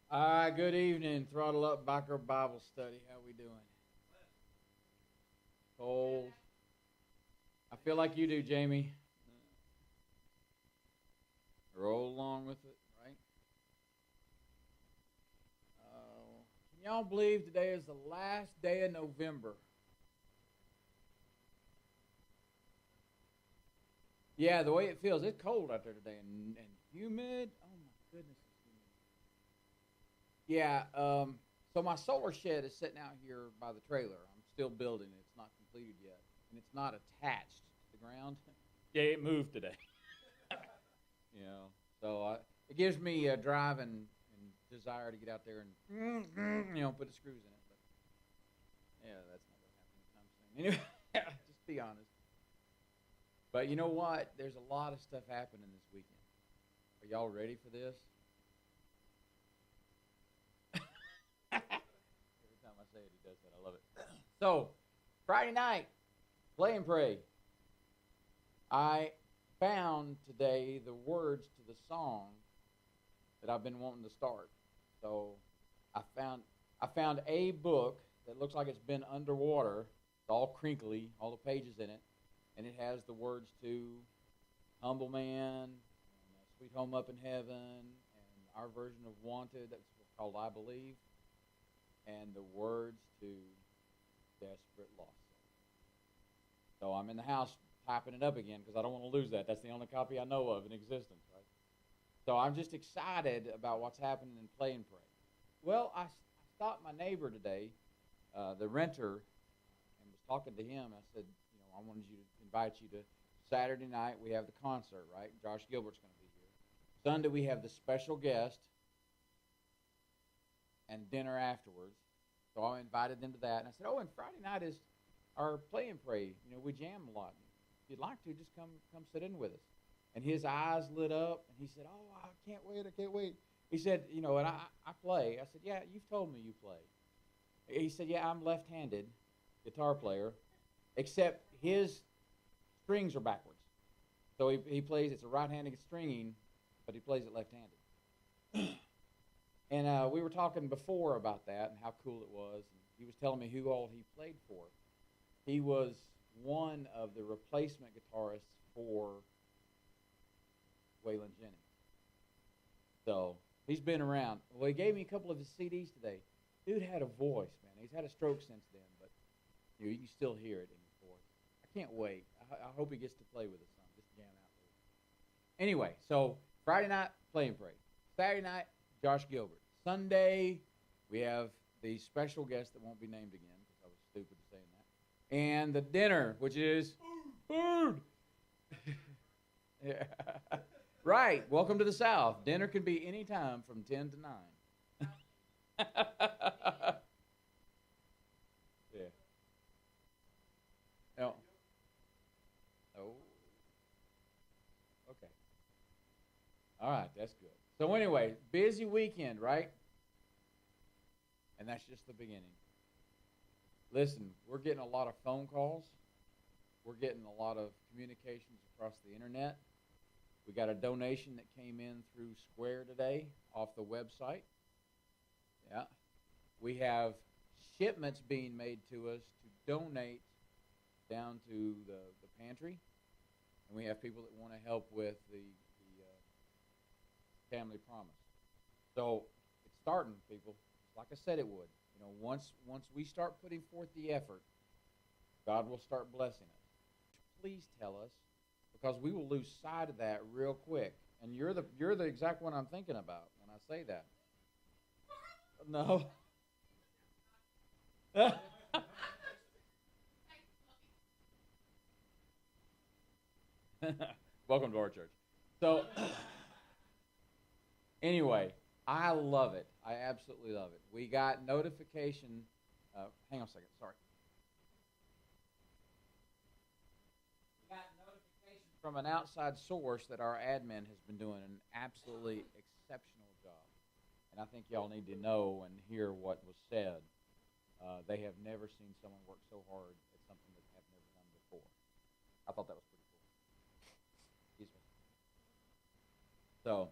All right, good evening. Throttle up Biker Bible study. How we doing? Cold. I feel like you do, Jamie. Roll along with it, right? Can y'all believe today is the last day of November? Yeah, the way it feels. It's cold out there today and humid. Oh my goodness, it's humid. Yeah. So my solar shed is sitting out here by the trailer. I'm still building it. It's not completed yet, and it's not attached to the ground. Yeah, it moved today. You know, so it gives me a drive and desire to get out there and put the screws in it. But yeah, that's not going to happen anytime soon. Anyway, just be honest. But you know what? There's a lot of stuff happening this weekend. Are y'all ready for this? Every time I say it, he does that. I love it. So, Friday night, play and pray. I found today the words to the song that I've been wanting to start. So, I found a book that looks like it's been underwater. It's all crinkly, all the pages in it, and it has the words to Humble Man, and Sweet Home Up in Heaven, and our version of Wanted, that's called I Believe, and the words to Desperate Lost. So I'm in the house typing it up again because I don't want to lose that. That's the only copy I know of in existence, right? So I'm just excited about what's happening in Play and Pray. Well, I stopped my neighbor today, the renter, and was talking to him. I said, I wanted you to invite you to Saturday night. We have the concert, right? Josh Gilbert's going to be here. Sunday we have the special guest and dinner afterwards. So I invited them to that. And I said, and Friday night is our Play and Pray. We jam a lot. If you'd like to, just come sit in with us. And his eyes lit up, and he said, I can't wait. He said, and I play. I said, yeah, you've told me you play. He said, yeah, I'm left-handed guitar player, except his strings are backwards. So he plays, it's a right-handed stringing, but he plays it left-handed. And we were talking before about that and how cool it was. And he was telling me who all he played for. He was one of the replacement guitarists for Waylon Jennings. So he's been around. Well, he gave me a couple of his CDs today. Dude had a voice, man. He's had a stroke since then, but you can still hear it in his voice. I can't wait. I hope he gets to play with us some, just jam out with us. Anyway, so Friday night, Play and Pray. Saturday night, Josh Gilbert. Sunday, we have the special guest that won't be named again because I was stupid saying that. And the dinner, which is food. Yeah. Right. Welcome to the South. Dinner can be any time from 10 to 9. Yeah. No. Oh. Okay. All right. That's good. So anyway, busy weekend, right? And that's just the beginning. Listen, we're getting a lot of phone calls. We're getting a lot of communications across the internet. We got a donation that came in through Square today off the website. Yeah. We have shipments being made to us to donate down to the pantry. And we have people that want to help with the Family Promise. So it's starting, people, just like I said it would. Once we start putting forth the effort, God will start blessing us. Please tell us, because we will lose sight of that real quick. And you're the exact one I'm thinking about when I say that. No. Welcome to our church. So, anyway, I love it. I absolutely love it. We got notification. Hang on a second. Sorry. We got notification from an outside source that our admin has been doing an absolutely exceptional job. And I think y'all need to know and hear what was said. They have never seen someone work so hard at something that they have never done before. I thought that was pretty cool. Excuse me. So,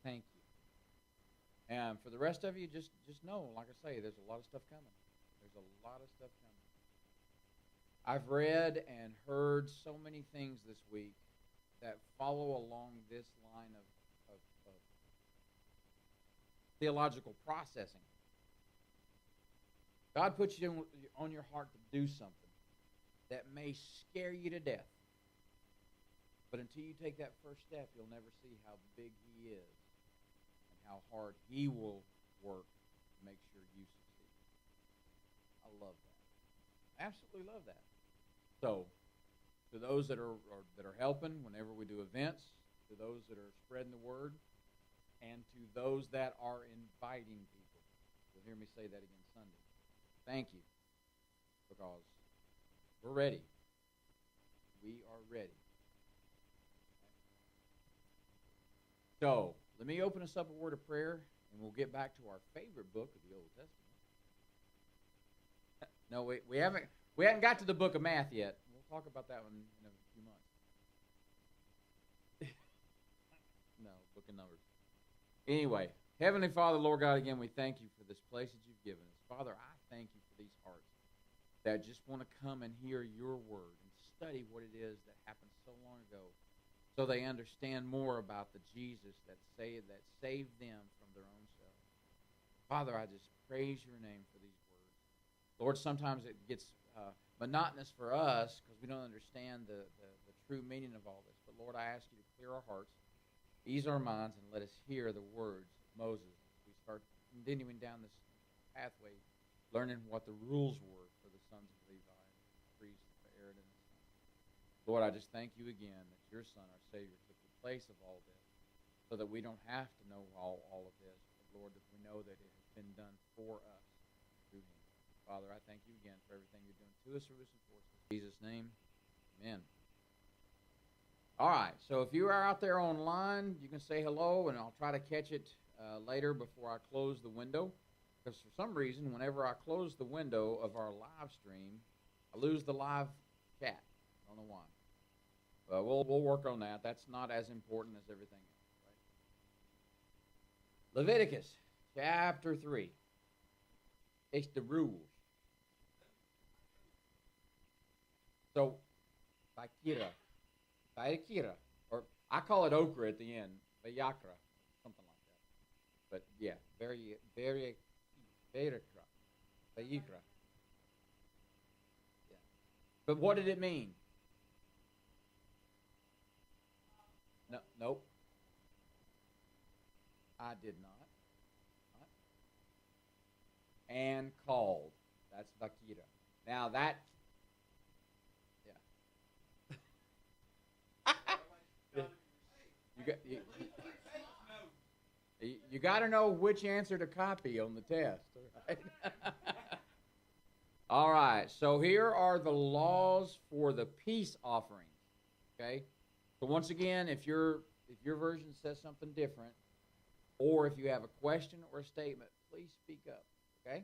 thank you. And for the rest of you, just know, like I say, there's a lot of stuff coming. There's a lot of stuff coming. I've read and heard so many things this week that follow along this line of theological processing. God puts you on your heart to do something that may scare you to death. But until you take that first step, you'll never see how big He is and how hard He will work to make sure you succeed. I love that. I absolutely love that. So, to those that are helping whenever we do events, to those that are spreading the word, and to those that are inviting people. You'll hear me say that again Sunday. Thank you, because we're ready. We are ready. So, let me open us up a word of prayer, and we'll get back to our favorite book of the Old Testament. No, we haven't got to the book of Math yet. We'll talk about that one in a few months. No, book of Numbers. Anyway, Heavenly Father, Lord God, again, we thank you for this place that you've given us. Father, I thank you for these hearts that just want to come and hear your word and study what it is that happened so long ago, so they understand more about the Jesus that saved them from their own selves. Father, I just praise your name for these words. Lord, sometimes it gets monotonous for us because we don't understand the true meaning of all this. But Lord, I ask you to clear our hearts, ease our minds, and let us hear the words of Moses as we start continuing down this pathway, learning what the rules were for the sons of Levi, the priests, for Aaron and his sons. Lord, I just thank you again that your Son, our Savior, took the place of all this so that we don't have to know all of this. But Lord, that we know that it has been done for us through him. Father, I thank you again for everything you're doing to us, through us, and for us. In Jesus' name, amen. All right, so if you are out there online, you can say hello, and I'll try to catch it later before I close the window. Because for some reason, whenever I close the window of our live stream, I lose the live chat. I don't know why. But we'll work on that. That's not as important as everything else, right? Leviticus chapter 3. It's the rules. So, Vaikira, or I call it okra at the end, Vayakra, something like that. But yeah, very Vayikra. Yeah. But what did it mean? No, nope. I did not. And called. That's Vakira. Now that, yeah. You got to know which answer to copy on the test. Right? All right. So here are the laws for the peace offerings. Okay. So once again, if your version says something different, or if you have a question or a statement, please speak up. Okay?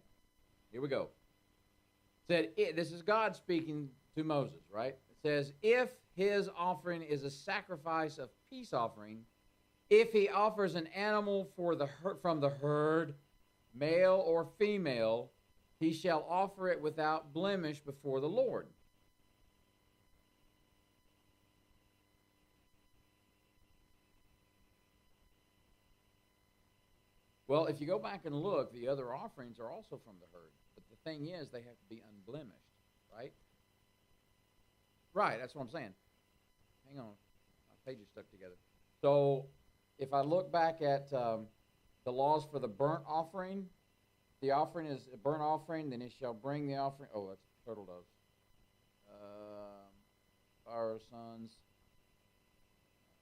Here we go. It said, this is God speaking to Moses, right? It says, if his offering is a sacrifice of peace offering, if he offers an animal from the herd, male or female, he shall offer it without blemish before the Lord. Well, if you go back and look, the other offerings are also from the herd. But the thing is, they have to be unblemished, right? Right, that's what I'm saying. Hang on. My page is stuck together. So if I look back at the laws for the burnt offering, the offering is a burnt offering, then it shall bring the offering. Oh, that's turtle doves. Our sons.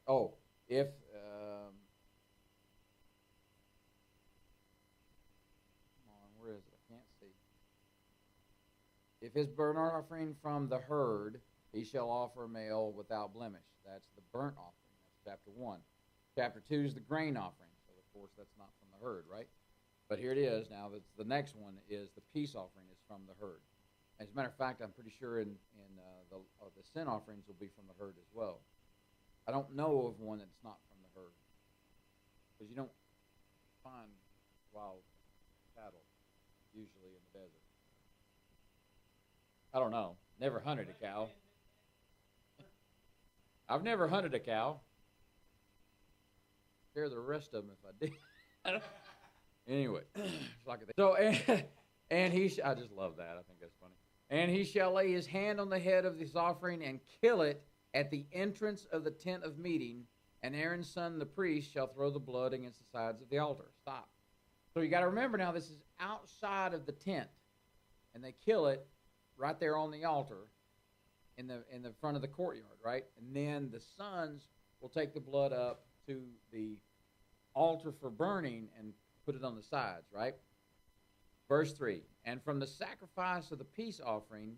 Oh, if... where is it? I can't see. If his burnt offering from the herd, he shall offer a male without blemish. That's the burnt offering. That's chapter 1. Chapter 2 is the grain offering. So, of course, that's not from the herd, right? But here it is now. The next one is the peace offering is from the herd. As a matter of fact, I'm pretty sure the sin offerings will be from the herd as well. I don't know of one that's not from the herd. Because you don't find wild cattle, usually in the desert. I don't know. Never hunted a cow. I've never hunted a cow. Share the rest of them if I did. Anyway, it's like so, and I just love that. I think that's funny. And he shall lay his hand on the head of this offering and kill it at the entrance of the tent of meeting, and Aaron's son, the priest, shall throw the blood against the sides of the altar. Stop. So you got to remember now, this is outside of the tent, and they kill it right there on the altar in the front of the courtyard, right? And then the sons will take the blood up to the altar for burning and put it on the sides, right? Verse 3, and from the sacrifice of the peace offering,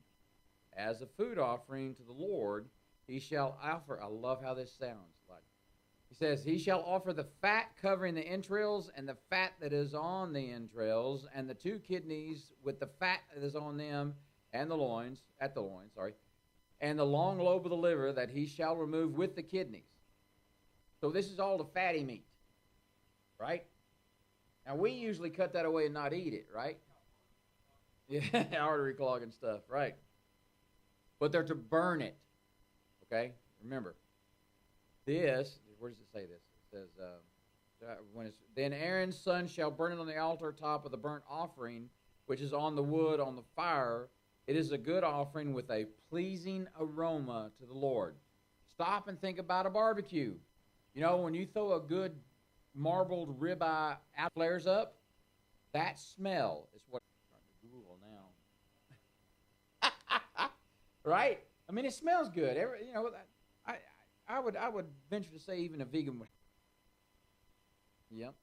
as a food offering to the Lord, he shall offer, I love how this sounds like. He says, he shall offer the fat covering the entrails and the fat that is on the entrails and the 2 kidneys with the fat that is on them and the loins, and the long lobe of the liver that he shall remove with the kidneys. So this is all the fatty meat, right? Now, we usually cut that away and not eat it, right? Yeah, artery clogging stuff, right? But they're to burn it, okay? Remember, this, where does it say this? It says, then Aaron's son shall burn it on the altar top of the burnt offering, which is on the wood on the fire. It is a good offering with a pleasing aroma to the Lord. Stop and think about a barbecue. You know, when you throw a good marbled ribeye out, flares up, that smell is what I'm trying to Google now. Right? I mean, it smells good. I would venture to say even a vegan would. Yep.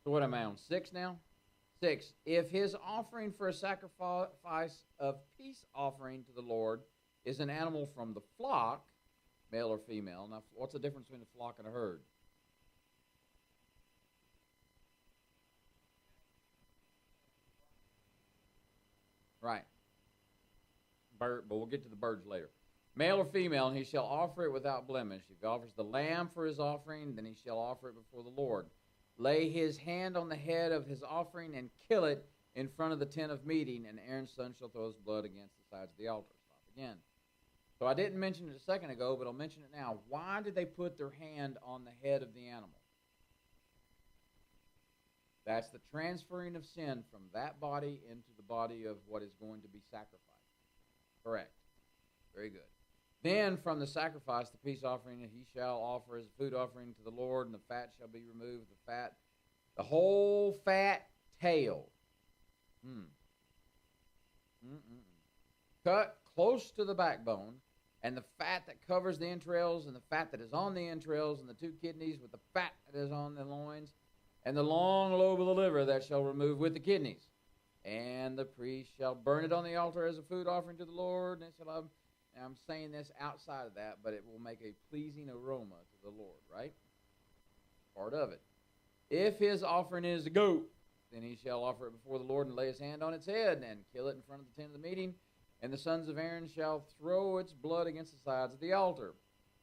So what am I on? 6 now? 6. If his offering for a sacrifice of peace offering to the Lord is an animal from the flock, male or female. Now, what's the difference between a flock and a herd? Right. Bird, but we'll get to the birds later. Male or female, and he shall offer it without blemish. If he offers the lamb for his offering, then he shall offer it before the Lord. Lay his hand on the head of his offering and kill it in front of the tent of meeting, and Aaron's son shall throw his blood against the sides of the altar. Stop again. So I didn't mention it a second ago, but I'll mention it now. Why did they put their hand on the head of the animal? That's the transferring of sin from that body into the body of what is going to be sacrificed. Correct. Very good. Then from the sacrifice, the peace offering, he shall offer as a food offering to the Lord, and the fat shall be removed, the whole fat tail. Cut close to the backbone, and the fat that covers the entrails, and the fat that is on the entrails, and the 2 kidneys with the fat that is on the loins, and the long lobe of the liver that shall remove with the kidneys. And the priest shall burn it on the altar as a food offering to the Lord, and it shall have. Now, I'm saying this outside of that, but it will make a pleasing aroma to the Lord, right? Part of it. If his offering is a goat, then he shall offer it before the Lord and lay his hand on its head and kill it in front of the tent of the meeting. And the sons of Aaron shall throw its blood against the sides of the altar.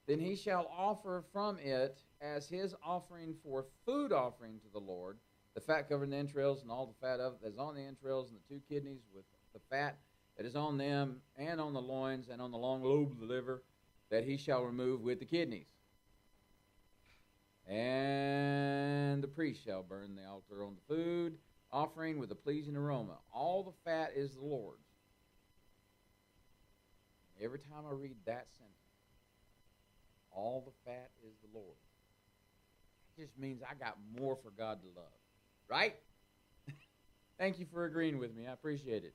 Then he shall offer from it as his offering for food offering to the Lord, the fat covering the entrails and all the fat of it that is on the entrails and the 2 kidneys with the fat that is on them, and on the loins, and on the long lobe of the liver, that he shall remove with the kidneys. And the priest shall burn the altar on the food offering with a pleasing aroma. All the fat is the Lord's. Every time I read that sentence, all the fat is the Lord's, it just means I got more for God to love. Right? Thank you for agreeing with me. I appreciate it.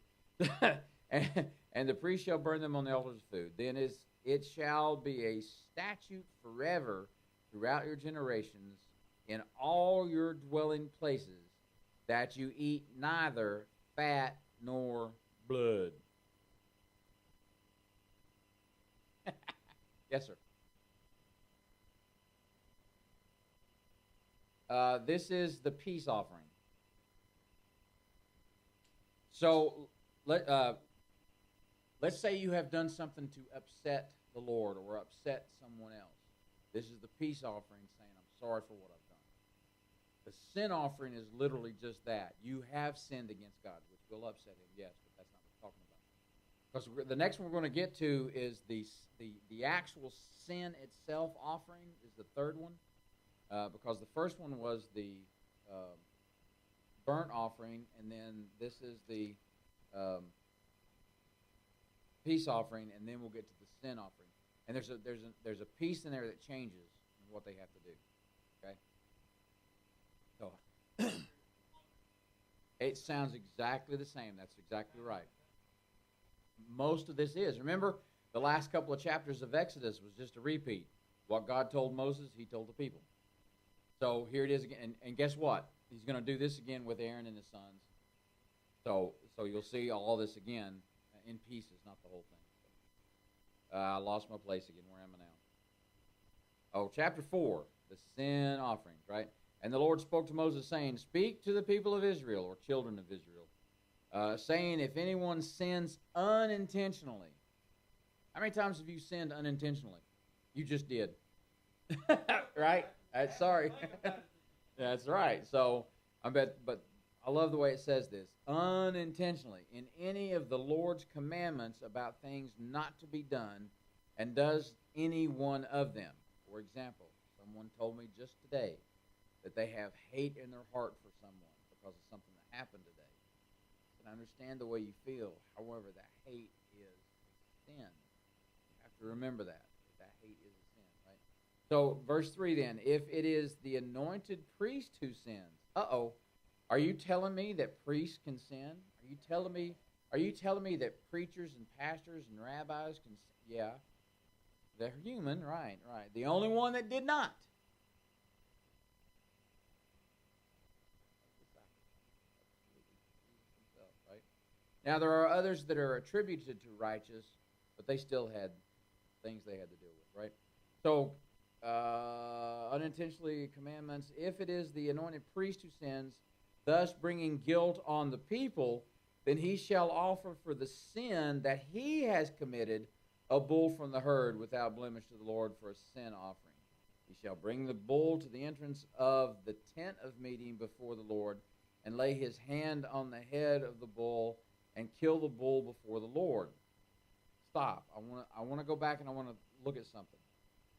And the priest shall burn them on the altar as food. Then it shall be a statute forever throughout your generations in all your dwelling places that you eat neither fat nor blood. Yes, sir. This is the peace offering. So let's say you have done something to upset the Lord or upset someone else. This is the peace offering saying, I'm sorry for what I've done. The sin offering is literally just that. You have sinned against God, which will upset him, yes, but that's not what we're talking about. Because the next one we're going to get to is the actual sin itself offering is the third one. Because the first one was the burnt offering, and then this is the peace offering, and then we'll get to the sin offering. And there's a piece in there that changes in what they have to do. Okay? So it sounds exactly the same. That's exactly right. Most of this is. Remember, the last couple of chapters of Exodus was just a repeat. What God told Moses, he told the people. So here it is again. And guess what? He's going to do this again with Aaron and his sons. So you'll see all this again in pieces, not the whole thing. I lost my place again. Where am I now? Oh, chapter 4, the sin offerings, right? And the Lord spoke to Moses, saying, Speak to the people of Israel, or children of Israel, saying, If anyone sins unintentionally. How many times have you sinned unintentionally? You just did. Right? Sorry. That's right. So, but I love the way it says this. Unintentionally, in any of the Lord's commandments about things not to be done, and does any one of them. For example, someone told me just today that they have hate in their heart for someone because of something that happened today. And I understand the way you feel. However, that hate is sin. You have to remember that hate is a sin, right? So, verse 3 then, if it is the anointed priest who sins, are you telling me that priests can sin? Are you telling me that preachers and pastors and rabbis can sin? Yeah. They're human, right. The only one that did not. Right? Now, there are others that are attributed to righteous, but they still had things they had to deal with, right? So, unintentionally commandments, if it is the anointed priest who sins, thus bringing guilt on the people, then he shall offer for the sin that he has committed a bull from the herd without blemish to the Lord for a sin offering. He shall bring the bull to the entrance of the tent of meeting before the Lord, and lay his hand on the head of the bull, and kill the bull before the Lord. Stop. I want to go back and I want to look at something.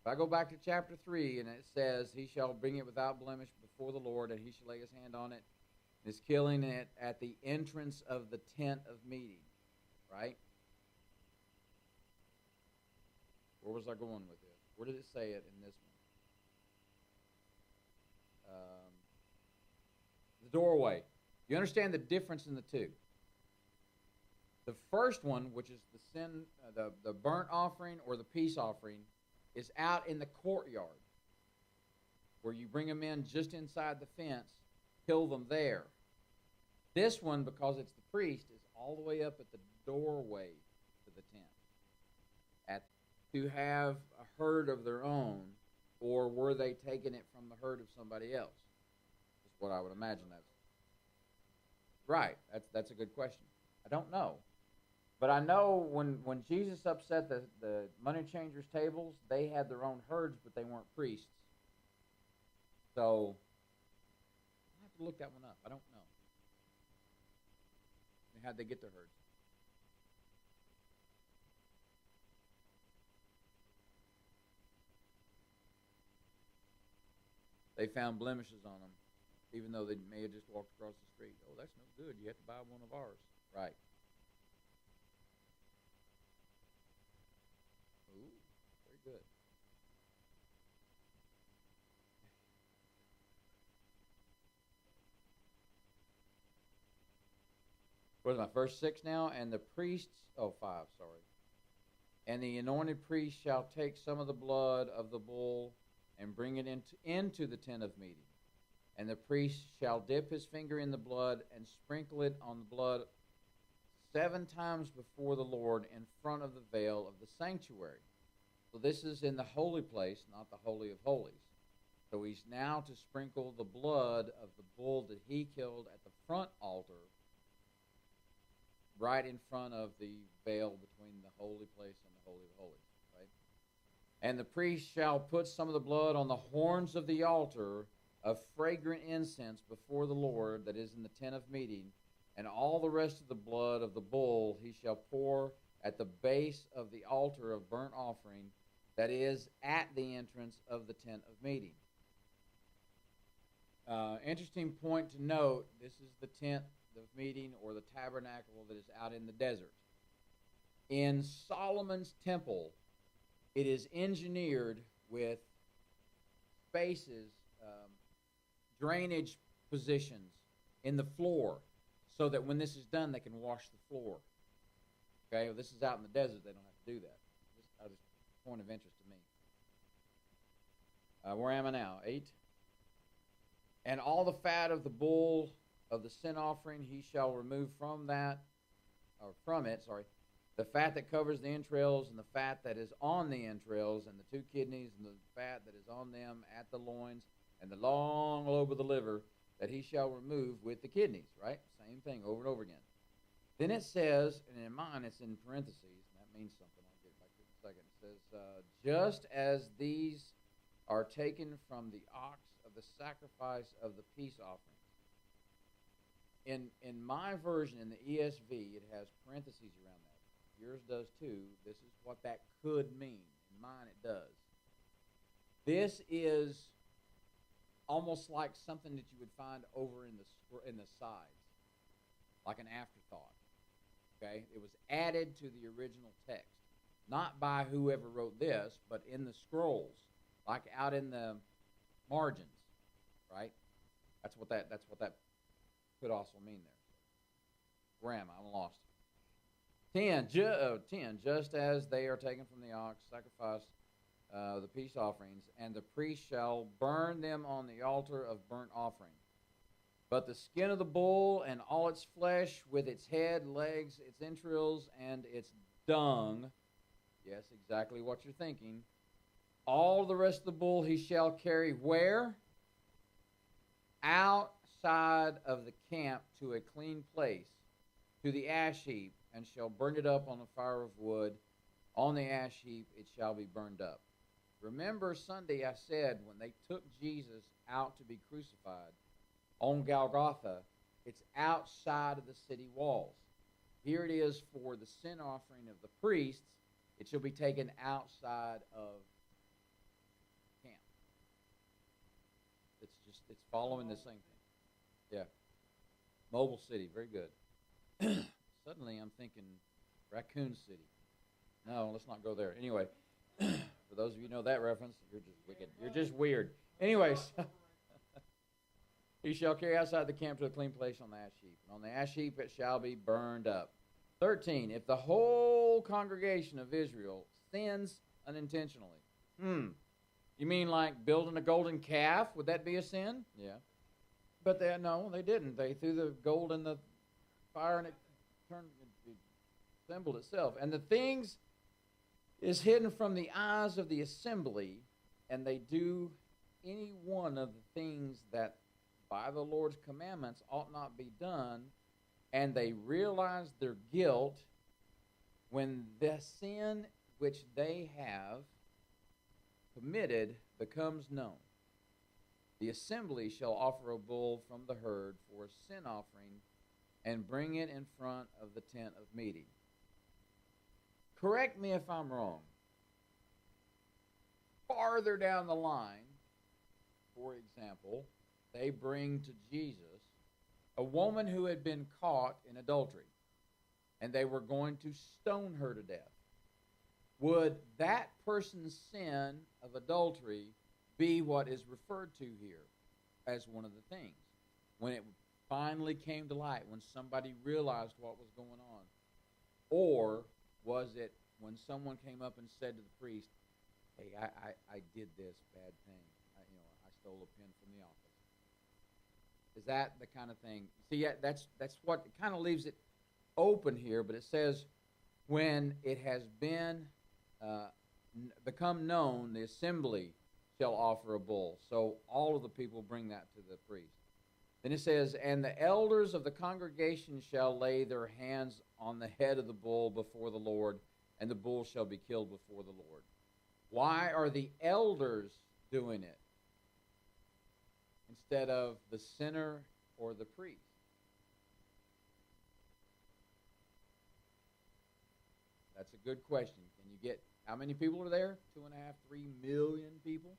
If I go back to chapter 3, and it says, He shall bring it without blemish before the Lord, and he shall lay his hand on it, is killing it at the entrance of the tent of meeting, right? Where was I going with this? Where did it say it in this one? The doorway. You understand the difference in the two? The first one, which is the sin, the burnt offering or the peace offering, is out in the courtyard, where you bring them in just inside the fence, kill them there. This one, because it's the priest, is all the way up at the doorway to the tent. To have a herd of their own, or were they taking it from the herd of somebody else? That's what I would imagine that's. Right, that's a good question. I don't know. But I know when Jesus upset the money changers' tables, they had their own herds, but they weren't priests. So, I'll have to look that one up. I don't know. How'd they get their herds? They found blemishes on them, even though they may have just walked across the street. Oh, that's no good. You have to buy one of ours. Right. Ooh, very good. What is my verse 6 now? And the priests, 5, sorry. And the anointed priest shall take some of the blood of the bull and bring it into the tent of meeting. And the priest shall dip his finger in the blood and sprinkle it on the blood 7 times before the Lord in front of the veil of the sanctuary. So this is in the holy place, not the Holy of Holies. So he's now to sprinkle the blood of the bull that he killed at the front altar, right in front of the veil between the holy place and the Holy of Holies, right? And the priest shall put some of the blood on the horns of the altar of fragrant incense before the Lord that is in the tent of meeting, and all the rest of the blood of the bull he shall pour at the base of the altar of burnt offering that is at the entrance of the tent of meeting. Interesting point to note, this is the tent of meeting or the tabernacle that is out in the desert. In Solomon's temple, it is engineered with spaces, drainage positions in the floor, so that when this is done, they can wash the floor. Okay, well, this is out in the desert; they don't have to do that. This is a point of interest to me. Where am I now? 8. And all the fat of the bull of the sin offering he shall remove from it. The fat that covers the entrails, and the fat that is on the entrails, and the 2 kidneys, and the fat that is on them at the loins, and the long lobe of the liver, that he shall remove with the kidneys, right? Same thing over and over again. Then it says, and in mine it's in parentheses, and that means something. I'll get back to it in a second. It says, just as these are taken from the ox of the sacrifice of the peace offerings. In my version, in the ESV, it has parentheses around that. Yours does too. This is what that could mean. In mine, it does. This is almost like something that you would find over in the sides, like an afterthought. Okay, it was added to the original text, not by whoever wrote this, but in the scrolls, like out in the margins. Right? That's what that could also mean there. Where am I? I'm lost. 10, just as they are taken from the ox, sacrifice the peace offerings, and the priest shall burn them on the altar of burnt offering. But the skin of the bull and all its flesh, with its head, legs, its entrails, and its dung, yes, exactly what you're thinking, all the rest of the bull he shall carry where? Outside of the camp to a clean place, to the ash heap, and shall burn it up on a fire of wood. On the ash heap it shall be burned up. Remember Sunday I said when they took Jesus out to be crucified on Golgotha, it's outside of the city walls. Here it is for the sin offering of the priests. It shall be taken outside of camp. It's following the same thing. Yeah. Mobile City, very good. Suddenly I'm thinking Raccoon City. No, let's not go there. Anyway, for those of you who know that reference, you're just wicked. You're just weird. Anyways, he shall carry outside the camp to a clean place on the ash heap. And on the ash heap it shall be burned up. 13, if the whole congregation of Israel sins unintentionally. You mean like building a golden calf? Would that be a sin? Yeah. But they didn't. They threw the gold in the fire and it assembled itself. And the things is hidden from the eyes of the assembly, and they do any one of the things that by the Lord's commandments ought not be done, and they realize their guilt when the sin which they have committed becomes known. The assembly shall offer a bull from the herd for a sin offering and bring it in front of the tent of meeting. Correct me if I'm wrong. Farther down the line, for example, they bring to Jesus a woman who had been caught in adultery, and they were going to stone her to death. Would that person's sin of adultery be what is referred to here as one of the things? When it finally came to light, when somebody realized what was going on? Or was it when someone came up and said to the priest, hey, I did this bad thing. I stole a pen from the office. Is that the kind of thing? See, yeah, that's what it kind of leaves it open here, but it says when it has been become known, the assembly shall offer a bull. So all of the people bring that to the priest. Then it says, and the elders of the congregation shall lay their hands on the head of the bull before the Lord, and the bull shall be killed before the Lord. Why are the elders doing it? instead of the sinner or the priest? That's a good question. Can you get, how many people are there? 2.5, 3 million people?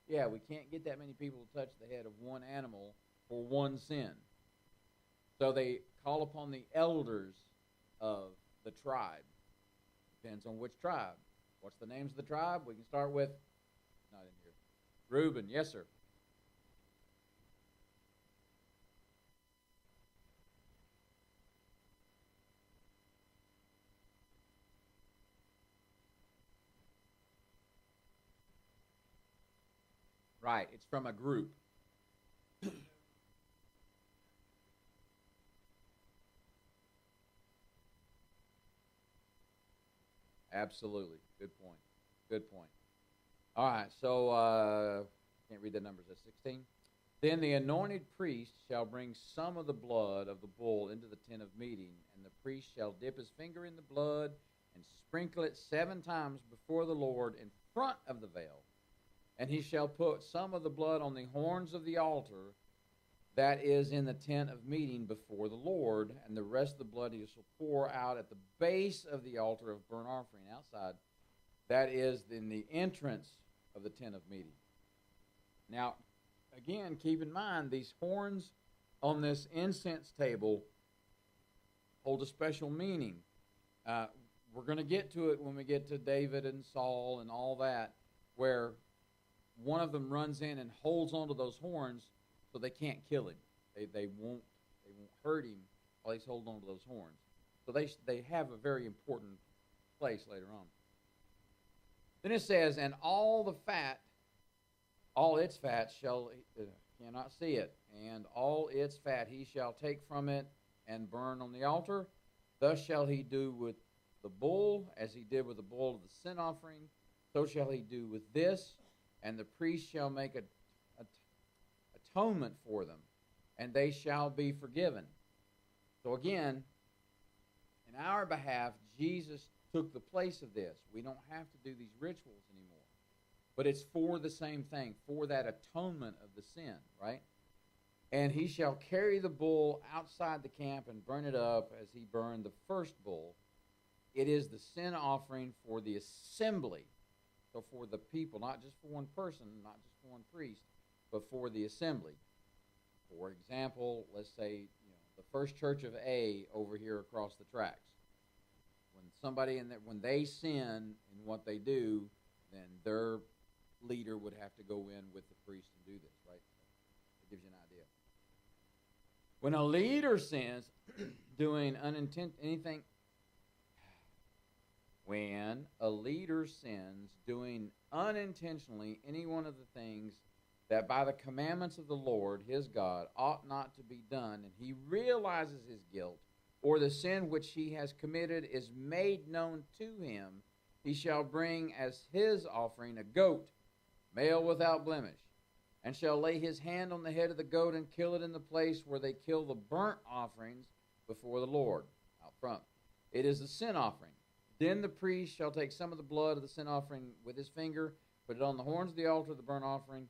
Yeah, we can't get that many people to touch the head of one animal for one sin. So they call upon the elders of the tribe. Depends on which tribe. What's the names of the tribe? We can start with, not in here, Reuben. Yes, sir. Right, it's from a group. Absolutely. Good point. Good point. All right, so can't read the numbers. That's 16. Then the anointed priest shall bring some of the blood of the bull into the tent of meeting, and the priest shall dip his finger in the blood and sprinkle it 7 times before the Lord in front of the veil. And he shall put some of the blood on the horns of the altar that is in the tent of meeting before the Lord, and the rest of the blood he shall pour out at the base of the altar of burnt offering outside. That is in the entrance of the tent of meeting. Now, again, keep in mind, these horns on this incense table hold a special meaning. We're going to get to it when we get to David and Saul and all that, where one of them runs in and holds onto those horns so they can't kill him. They won't hurt him while he's holding onto those horns. So they have a very important place later on. Then it says, and all the fat, all its fat shall, cannot see it, and all its fat he shall take from it and burn on the altar. Thus shall he do with the bull, as he did with the bull of the sin offering. So shall he do with this, and the priest shall make atonement for them, and they shall be forgiven. So again, in our behalf, Jesus took the place of this. We don't have to do these rituals anymore. But it's for the same thing, for that atonement of the sin, right? And he shall carry the bull outside the camp and burn it up as he burned the first bull. It is the sin offering for the assembly. So for the people, not just for one person, not just for one priest, but for the assembly. For example, let's say the First Church of A over here across the tracks. When somebody when they sin in what they do, then their leader would have to go in with the priest and do this, right? So it gives you an idea. When a leader sins, doing anything. When a leader sins, doing unintentionally any one of the things that by the commandments of the Lord his God ought not to be done, and he realizes his guilt, or the sin which he has committed is made known to him, he shall bring as his offering a goat, male without blemish, and shall lay his hand on the head of the goat and kill it in the place where they kill the burnt offerings before the Lord, out front. It is the sin offering. Then the priest shall take some of the blood of the sin offering with his finger, put it on the horns of the altar of the burnt offering,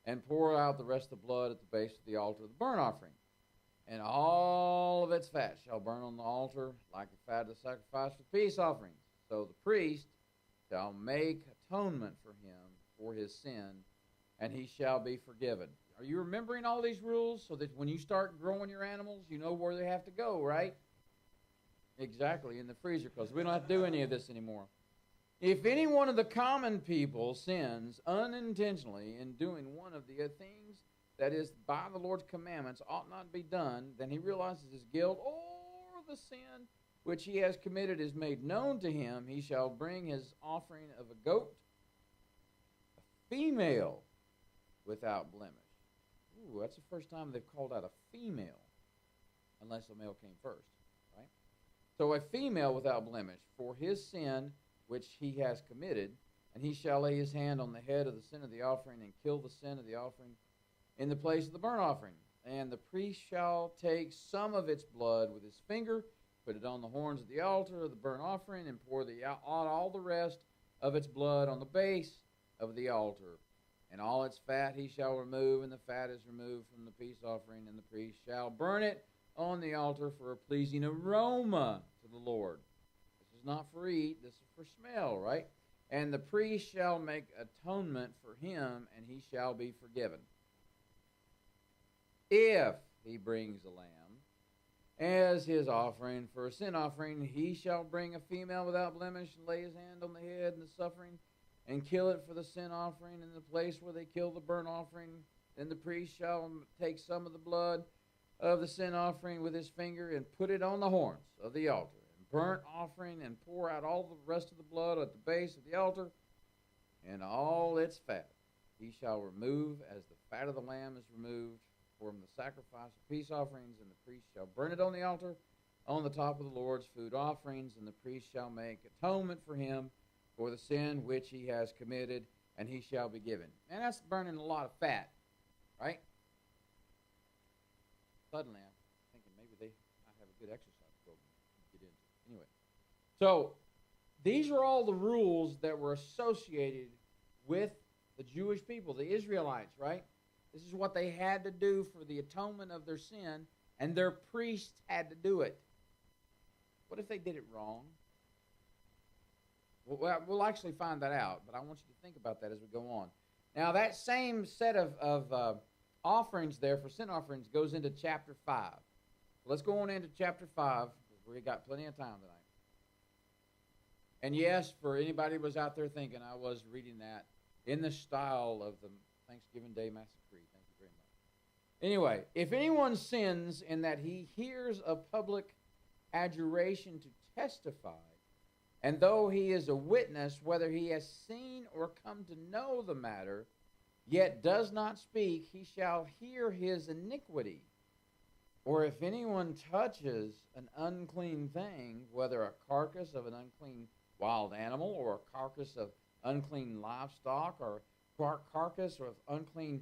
and pour out the rest of the blood at the base of the altar of the burnt offering. And all of its fat shall burn on the altar like the fat of the sacrifice for peace offerings. So the priest shall make atonement for him for his sin, and he shall be forgiven. Are you remembering all these rules so that when you start growing your animals, you know where they have to go, right? Exactly, in the freezer, because we don't have to do any of this anymore. If any one of the common people sins unintentionally in doing one of the things that is by the Lord's commandments ought not be done, then he realizes his guilt, or the sin which he has committed is made known to him, he shall bring his offering of a goat, a female without blemish. Ooh, that's the first time they've called out a female, unless a male came first, right? So a female without blemish for his sin which he has committed, and he shall lay his hand on the head of the sin of the offering and kill the sin of the offering in the place of the burnt offering. And the priest shall take some of its blood with his finger, put it on the horns of the altar of the burnt offering, and pour all the rest of its blood on the base of the altar and all its fat he shall remove, and the fat is removed from the peace offering, and the priest shall burn it on the altar for a pleasing aroma to the Lord. This is not for eat, this is for smell, right? And the priest shall make atonement for him, and he shall be forgiven. If he brings a lamb as his offering for a sin offering, he shall bring a female without blemish, and lay his hand on the head and the suffering, and kill it for the sin offering in the place where they kill the burnt offering. Then the priest shall take some of the blood of the sin offering with his finger, and put it on the horns of the altar, and burnt offering, and pour out all the rest of the blood at the base of the altar, and all its fat he shall remove, as the fat of the lamb is removed from the sacrifice of peace offerings, and the priest shall burn it on the altar on the top of the Lord's food offerings, and the priest shall make atonement for him for the sin which he has committed, and he shall be given. And that's burning a lot of fat, right? Suddenly I'm thinking maybe I have a good exercise program to get into. Anyway, so these are all the rules that were associated with the Jewish people, the Israelites, right? This is what they had to do for the atonement of their sin, and their priests had to do it. What if they did it wrong? Well, we'll actually find that out, but I want you to think about that as we go on. Now, that same set of offerings there for sin offerings goes into chapter 5. Let's go on into chapter 5, because we've got plenty of time tonight. And yes, for anybody who was out there thinking, I was reading that in the style of the Thanksgiving Day Massacre. Thank you very much. Anyway, if anyone sins in that he hears a public adjuration to testify, and though he is a witness, whether he has seen or come to know the matter, yet does not speak, he shall hear his iniquity. Or if anyone touches an unclean thing, whether a carcass of an unclean wild animal, or a carcass of unclean livestock, or carcass of unclean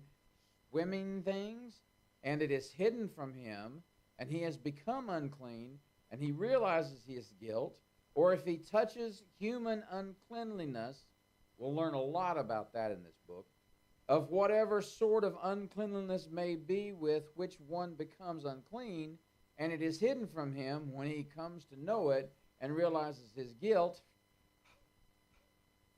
swimming things, and it is hidden from him, and he has become unclean, and he realizes his guilt, or if he touches human uncleanliness, we'll learn a lot about that in this book, of whatever sort of uncleanliness may be with which one becomes unclean, and it is hidden from him when he comes to know it and realizes his guilt,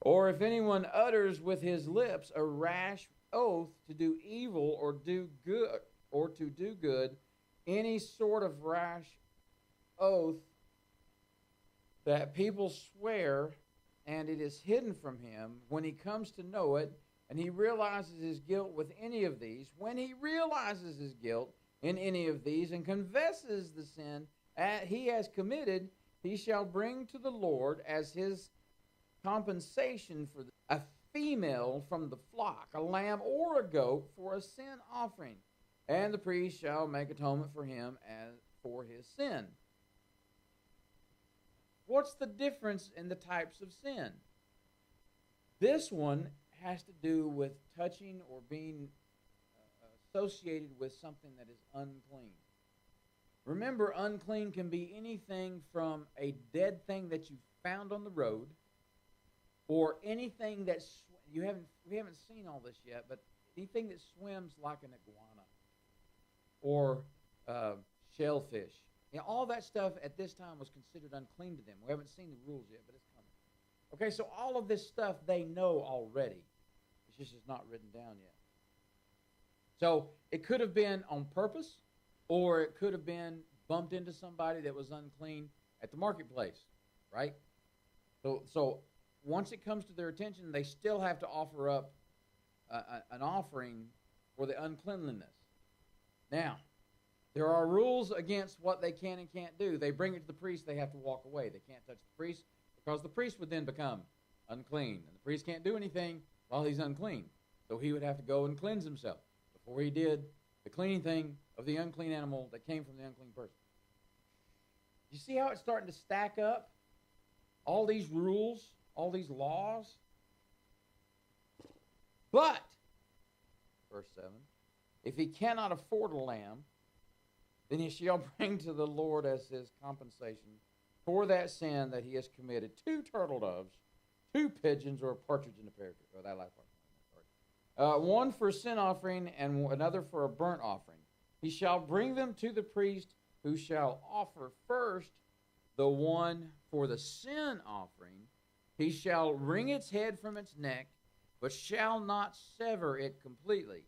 or if anyone utters with his lips a rash oath to do evil or do good, or to do good, any sort of rash oath that people swear, and it is hidden from him when he comes to know it, and he realizes his guilt with any of these, when he realizes his guilt in any of these and confesses the sin he has committed, he shall bring to the Lord as his compensation for a female from the flock, a lamb or a goat for a sin offering, and the priest shall make atonement for him as for his sin. What's the difference in the types of sin? This one has to do with touching or being associated with something that is unclean. Remember, unclean can be anything from a dead thing that you found on the road, or anything that we haven't seen all this yet, but anything that swims like an iguana or shellfish. You know, all that stuff at this time was considered unclean to them. We haven't seen the rules yet, but it's coming. Okay, so all of this stuff they know already. It's just not written down yet. So it could have been on purpose, or it could have been bumped into somebody that was unclean at the marketplace, right? So once it comes to their attention, they still have to offer up an offering for the uncleanliness. Now, there are rules against what they can and can't do. They bring it to the priest, they have to walk away. They can't touch the priest because the priest would then become unclean. And the priest can't do anything while he's unclean. So he would have to go and cleanse himself before he did the cleaning thing of the unclean animal that came from the unclean person. You see how it's starting to stack up? All these rules, all these laws. But, verse 7, if he cannot afford a lamb, then he shall bring to the Lord as his compensation for that sin that he has committed 2 turtle doves, 2 pigeons, or a partridge in a pear tree. Oh, that last part. one for a sin offering and another for a burnt offering. He shall bring them to the priest, who shall offer first the one for the sin offering. He shall wring its head from its neck, but shall not sever it completely.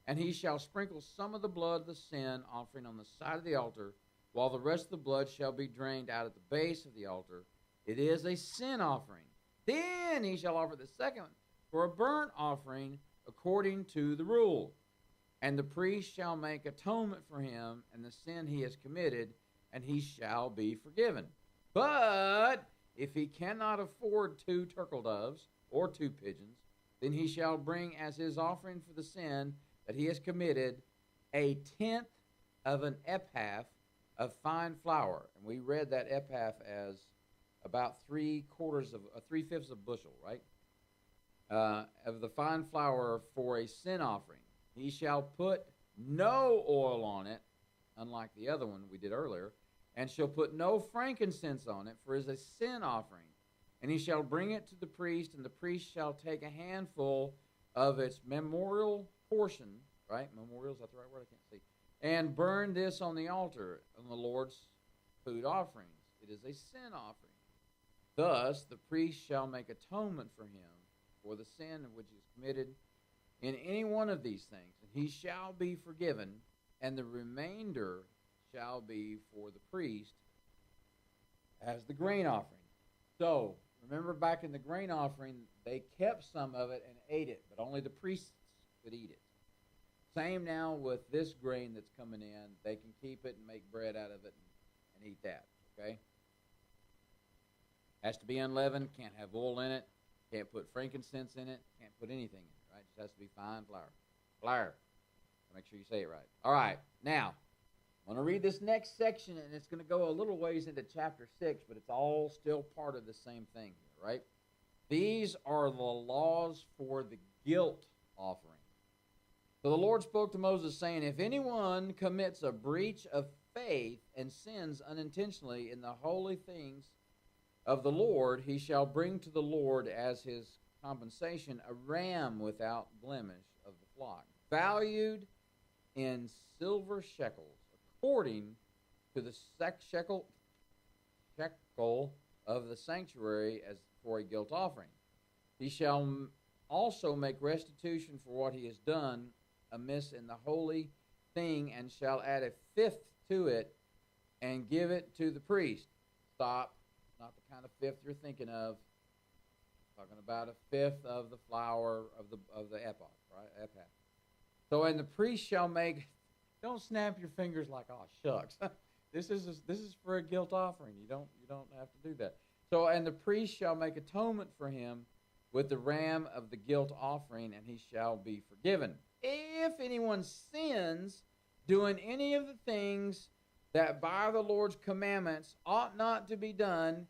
And he shall sprinkle some of the blood of the sin offering on the side of the altar, while the rest of the blood shall be drained out at the base of the altar. It is a sin offering. Then he shall offer the second for a burnt offering according to the rule. And the priest shall make atonement for him and the sin he has committed, and he shall be forgiven. But if he cannot afford 2 turtle doves or 2 pigeons, then he shall bring as his offering for the sin that he has committed a tenth of an ephah of fine flour. And we read that ephah as about 3/4 of 3/5 of a bushel, right? Of the fine flour for a sin offering. He shall put no oil on it, unlike the other one we did earlier, and shall put no frankincense on it, for it is a sin offering. And he shall bring it to the priest, and the priest shall take a handful of its memorial portion, right? Memorial, is that the right word? I can't see. And burn this on the altar on the Lord's food offerings. It is a sin offering. Thus the priest shall make atonement for him for the sin which is committed in any one of these things, and he shall be forgiven, and the remainder shall be for the priest as the grain offering. So, remember back in the grain offering, they kept some of it and ate it, but only the priests could eat it. Same now with this grain that's coming in. They can keep it and make bread out of it and eat that, okay? Has to be unleavened, can't have oil in it, can't put frankincense in it, can't put anything in it, right? It just has to be fine flour. Flour. Make sure you say it right. All right, now, I'm going to read this next section, and it's going to go a little ways into chapter 6, but it's all still part of the same thing here, right? These are the laws for the guilt offering. So the Lord spoke to Moses, saying, if anyone commits a breach of faith and sins unintentionally in the holy things of the Lord, he shall bring to the Lord as his compensation a ram without blemish of the flock, valued in silver shekels, according to the shekel of the sanctuary as for a guilt offering. He shall also make restitution for what he has done amiss in the holy thing, and shall add a fifth to it, and give it to the priest. Stop. Not the kind of fifth you're thinking of. I'm talking about a fifth of the flour of the ephah, right? Ephah. So, and the priest shall make. Don't snap your fingers like, oh shucks. This is for a guilt offering. You don't have to do that. So, and the priest shall make atonement for him with the ram of the guilt offering, and he shall be forgiven. If anyone sins doing any of the things that by the Lord's commandments ought not to be done,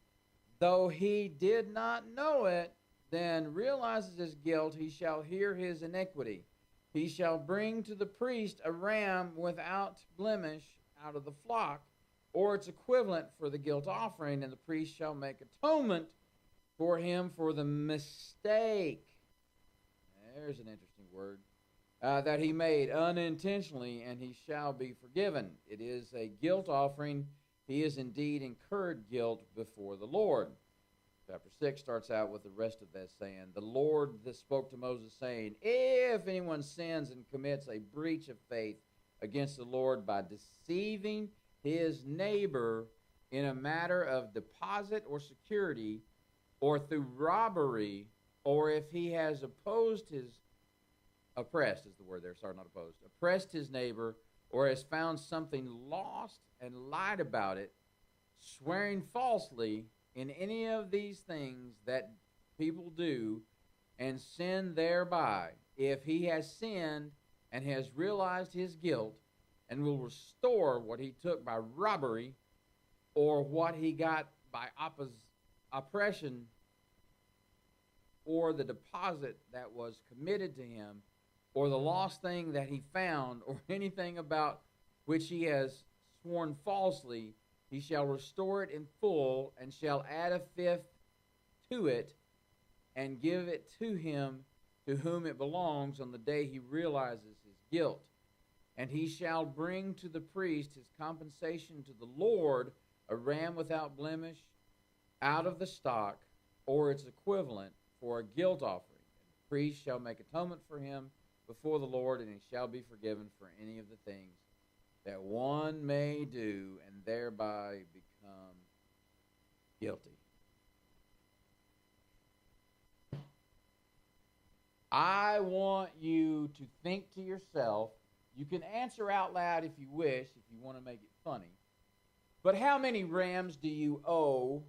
though he did not know it, then realizes his guilt, he shall hear his iniquity. He shall bring to the priest a ram without blemish out of the flock, or its equivalent for the guilt offering, and the priest shall make atonement for him for the mistake. There's an interesting word. That he made unintentionally, and he shall be forgiven. It is a guilt offering. He is indeed incurred guilt before the Lord. Chapter 6 starts out with the rest of that saying, the Lord that spoke to Moses, saying, if anyone sins and commits a breach of faith against the Lord by deceiving his neighbor in a matter of deposit or security, or through robbery, or if he has oppressed is the word there, sorry, not opposed, oppressed his neighbor, or has found something lost and lied about it, swearing falsely in any of these things that people do, and sin thereby, if he has sinned and has realized his guilt, and will restore what he took by robbery, or what he got by oppression, or the deposit that was committed to him, or the lost thing that he found, or anything about which he has sworn falsely, he shall restore it in full, and shall add a fifth to it, and give it to him to whom it belongs on the day he realizes his guilt. And he shall bring to the priest his compensation to the Lord, a ram without blemish, out of the stock, or its equivalent, for a guilt offering. And the priest shall make atonement for him before the Lord, and he shall be forgiven for any of the things that one may do, and thereby become guilty. I want you to think to yourself. You can answer out loud if you wish, if you want to make it funny. But how many rams do you owe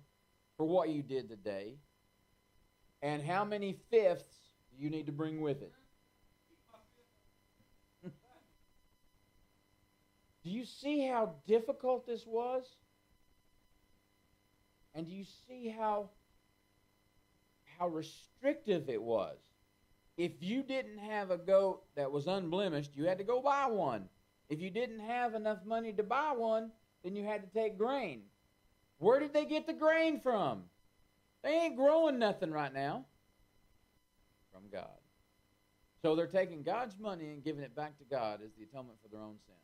for what you did today? And how many fifths do you need to bring with it? Do you see how difficult this was? And do you see how restrictive it was? If you didn't have a goat that was unblemished, you had to go buy one. If you didn't have enough money to buy one, then you had to take grain. Where did they get the grain from? They ain't growing nothing right now. From God. So they're taking God's money and giving it back to God as the atonement for their own sin.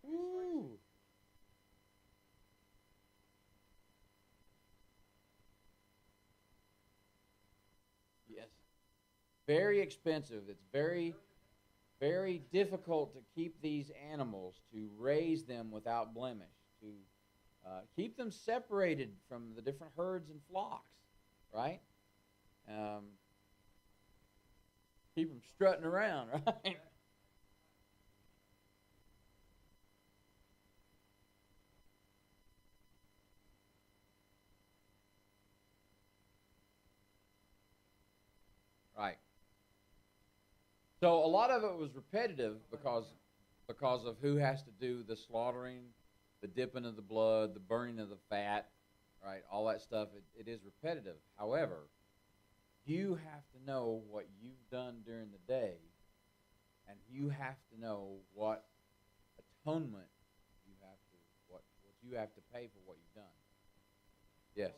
Ooh. Yes. Very expensive. It's very, very difficult to keep these animals, to raise them without blemish, to keep them separated from the different herds and flocks, right? Keep them strutting around, right? Right. So a lot of it was repetitive because of who has to do the slaughtering, the dipping of the blood, the burning of the fat, right? All that stuff. It is repetitive. However, you have to know what you've done during the day, and you have to know what atonement what you have to pay for what you've done. Yes.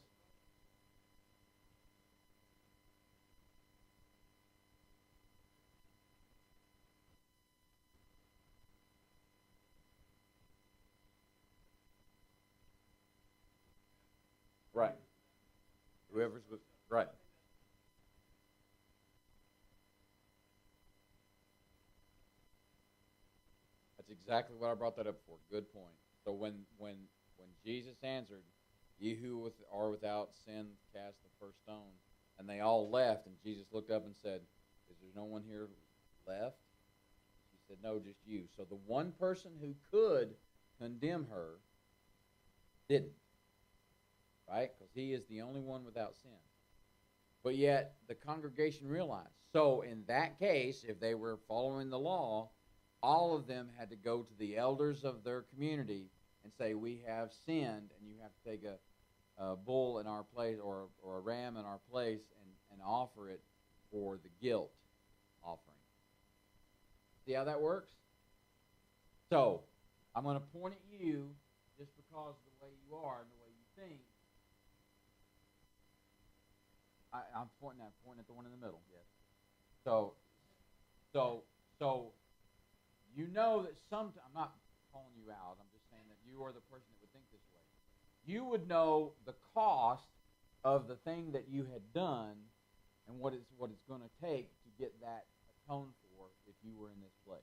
Right. Whoever's with, right. That's exactly what I brought that up for. Good point. So when Jesus answered, "Ye who are without sin, cast the first stone," and they all left, and Jesus looked up and said, "Is there no one here left?" He said, "No, just you." So the one person who could condemn her didn't, right? Because he is the only one without sin. But yet the congregation realized. So in that case, if they were following the law, all of them had to go to the elders of their community and say, "We have sinned, and you have to take a bull in our place or a ram in our place and offer it for the guilt offering." See how that works? So I'm going to point at you just because of the way you are and the way you think. I'm pointing at the one in the middle. Yes. So you know that sometimes, I'm not calling you out. I'm just saying that you are the person that would think this way. You would know the cost of the thing that you had done and what it's going to take to get that atoned for if you were in this place.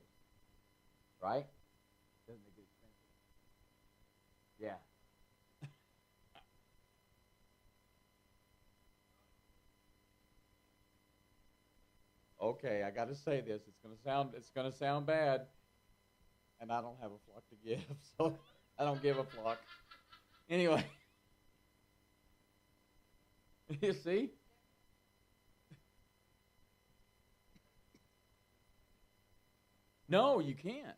Right? Doesn't it get expensive? Yeah. Okay, I got to say this. It's going to sound bad, and I don't have a flock to give, so I don't give a flock. Anyway, you see? No, you can't.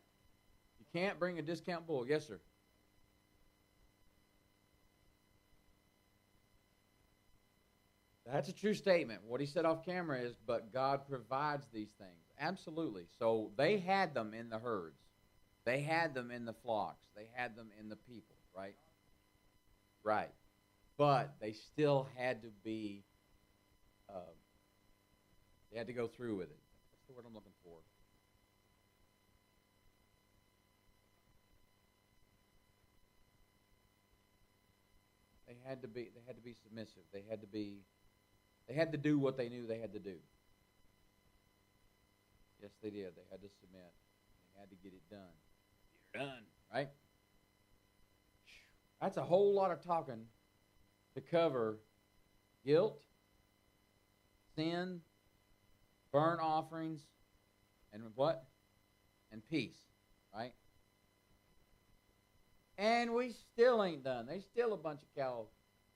You can't bring a discount bull. Yes, sir. That's a true statement. What he said off camera is, but God provides these things. Absolutely. So they had them in the herds. They had them in the flocks. They had them in the people, right? Right. But they still had to be uh, They had to go through with it. That's the word I'm looking for. They had to be submissive. They had to do what they knew they had to do. Yes, they did. They had to submit. They had to get it done. Get it done, right? That's a whole lot of talking to cover guilt, sin, burnt offerings, and what? And peace, right? And we still ain't done. There's still a bunch of cow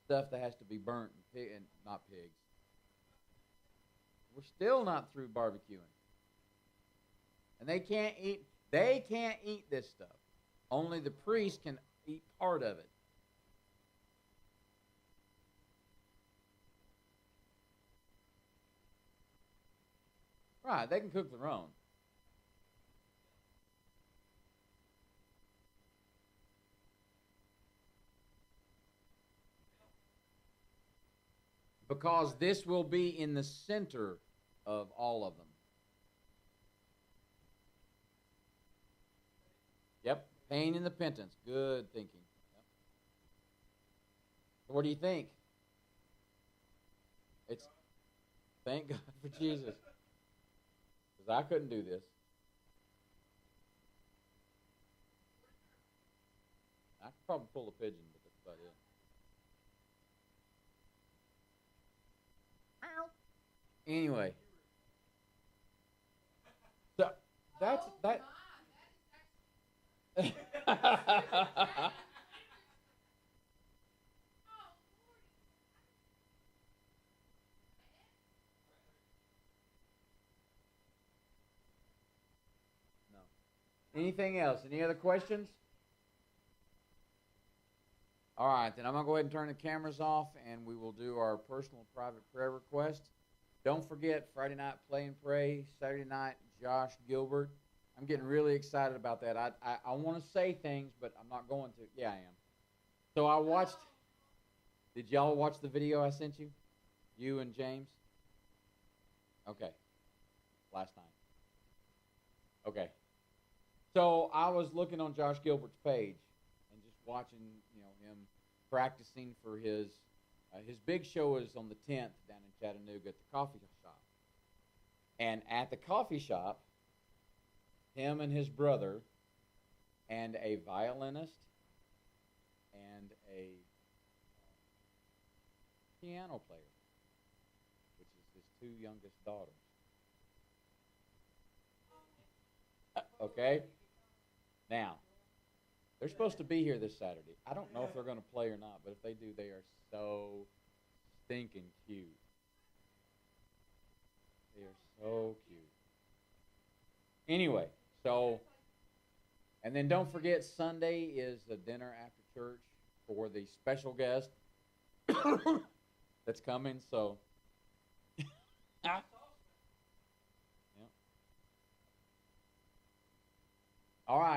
stuff that has to be burnt and not pigs. We're still not through barbecuing. And they can't eat this stuff. Only the priest can eat part of it. Right, they can cook their own. Because this will be in the center of all of them. Yep, pain and repentance. Good thinking. Yep. So what do you think? It's thank God for Jesus. Because I couldn't do this. I could probably pull a pigeon, but that's about it. Anyway. So that's that. No. Anything else? Any other questions? All right, then I'm going to go ahead and turn the cameras off, and we will do our personal private prayer request. Don't forget, Friday night, Play and Pray. Saturday night, Josh Gilbert. I'm getting really excited about that. I want to say things, but I'm not going to. Yeah, I am. So I watched. Did y'all watch the video I sent you? You and James? Okay. Last night. Okay. So I was looking on Josh Gilbert's page and just watching, him practicing for his big show is on the 10th down in Chattanooga at the coffee shop. And at the coffee shop, him and his brother and a violinist and a piano player, which is his two youngest daughters. Okay? Now, they're supposed to be here this Saturday. I don't know if they're going to play or not, but if they do, they are so stinking cute. They are so cute. Anyway, and then don't forget, Sunday is a dinner after church for the special guest that's coming, so. Yeah. All right.